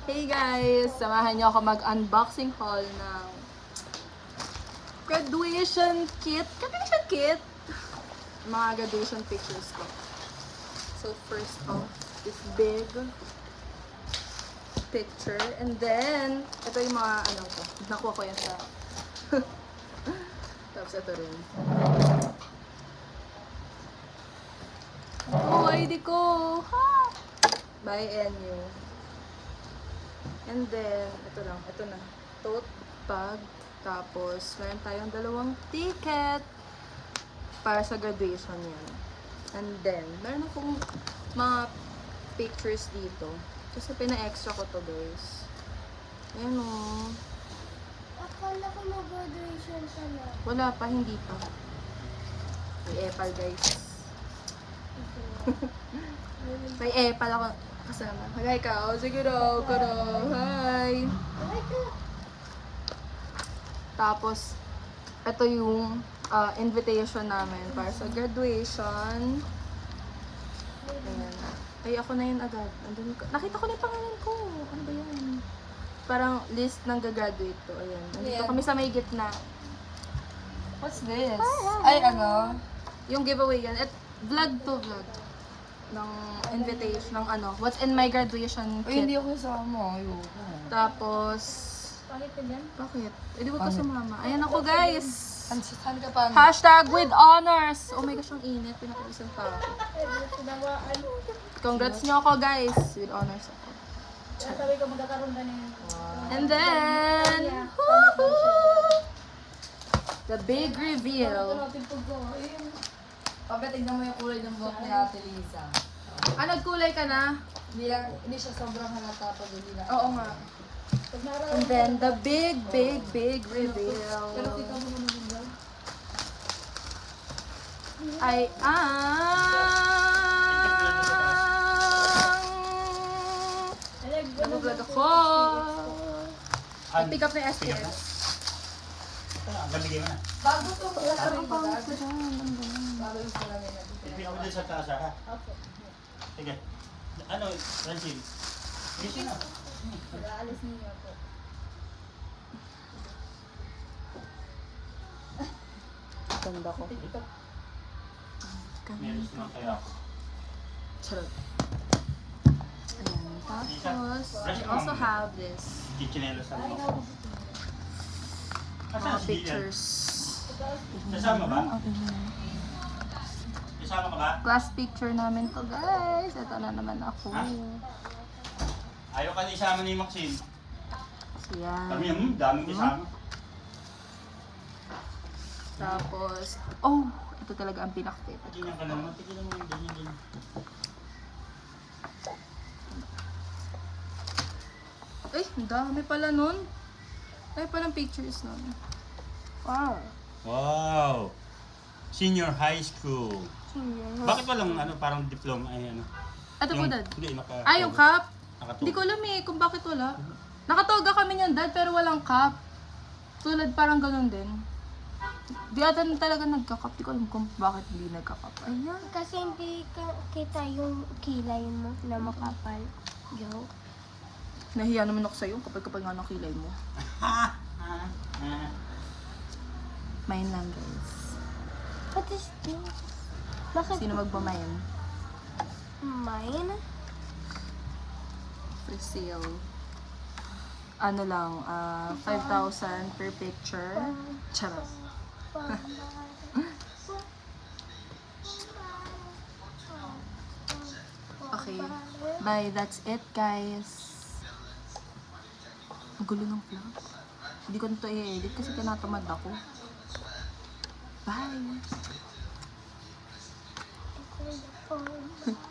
Hey guys! Samahan niyo ako mag-unboxing haul ng graduation kit. Graduation kit? Mga graduation pictures ko. So first off, this big picture. And then, ito yung mga ano ko. Nakuha ko yan sa... Tapos ito rin. Oh, ID ko! Ha! By NU. And then, ito na. Tote bag. Tapos, meron tayong dalawang ticket para sa graduation yan. And then, meron akong mga pictures dito. Kasi pina-extra ko to, guys. Ayan o. Akala ko mag-graduation ka na. Wala pa, hindi pa. May epal, guys. May epal ako kasama. Hi, ikaw. Sige daw. Hi. Tapos, ito yung invitation namin para sa graduation. Ayan. Ay, ako na yun agad. Andun ko. Nakita ko na yung pangalan ko. Ano ba yan? Parang list ng gagraduate to. Ayan. Nandito kami sa may gitna. What's this? Ay, ano? Yung giveaway yan. Vlog to vlog. Ng invitation, ng ano. What's in my graduation Uy, kit. hindi ako kasama. Ayoko. Tapos, bakit? Eh, di ba ka sumama? Ayan ako, guys. Saan ka pa? Hashtag with honors. Oh my gosh, ang init. Pinakabisan pa ako. Congrats nyo ako, guys. With honors ako. Sabi ko magkakaroon ka na yun. And then, woohoo! The big reveal. Pabe, tignan mo yung kulay ng buhok ni Ate Liza. Ah, nagkulay ka na? Hindi siya sobrang halata pag hindi na. Oo nga. And then, the big reveal. Pero kita mo naman yung vlog. Ay nag-vlog ako. Pick up na yung SPS. Nabigay mo na. Bago to. Ang pangit ko dyan. Bago yung pala nila. Ibigay mo din sa taas, ha? Sige. Ano, Francine? Dito na. Alis niyo po. Ganda ko. Meron na kaya ako. Charot. Ayan. Tapos, I also have this. Chichinelos sa mga. Mga Asan si Dylan? pictures. Kasama ba? Kasama ka ba? Class picture namin to, guys. Ito na naman ako. Ayaw ka na isama ni Maxine. Yan. Kami, daming kasama. Tapos, oh, ito talaga ang pinaka-favorite. Tingnan ka na naman. Tingnan mo yung ganyan. Ay, ang dami pala nun. Dami palang pictures nun. Wow. Wow! Senior high school. Serious. Bakit walang ano, parang diploma ay ano? Ito po, Dad. Hindi, naka... Ah, yung cup? Nakatuwa. Hindi ko alam eh kung bakit wala. Nakatoga kami niyan, Dad, pero walang cup. Tulad parang ganun din. Di ata talaga nagka-cup. Di ko alam kung bakit hindi nagka-cup. Ayan. Kasi hindi ka kita yung kilay mo na makapal. Joke. Nahiya naman ako sa'yo kapag nga nakilay mo. Main lang, guys. What is this? Bakit Sino magmamain? mine? For sale. Ano lang, 5,000 per picture. Charot. Okay. Bye. That's it, guys. Ang gulo ng vlog. Hindi ko na ito i-edit kasi tinatamad ako. Bye. Ito yung phone.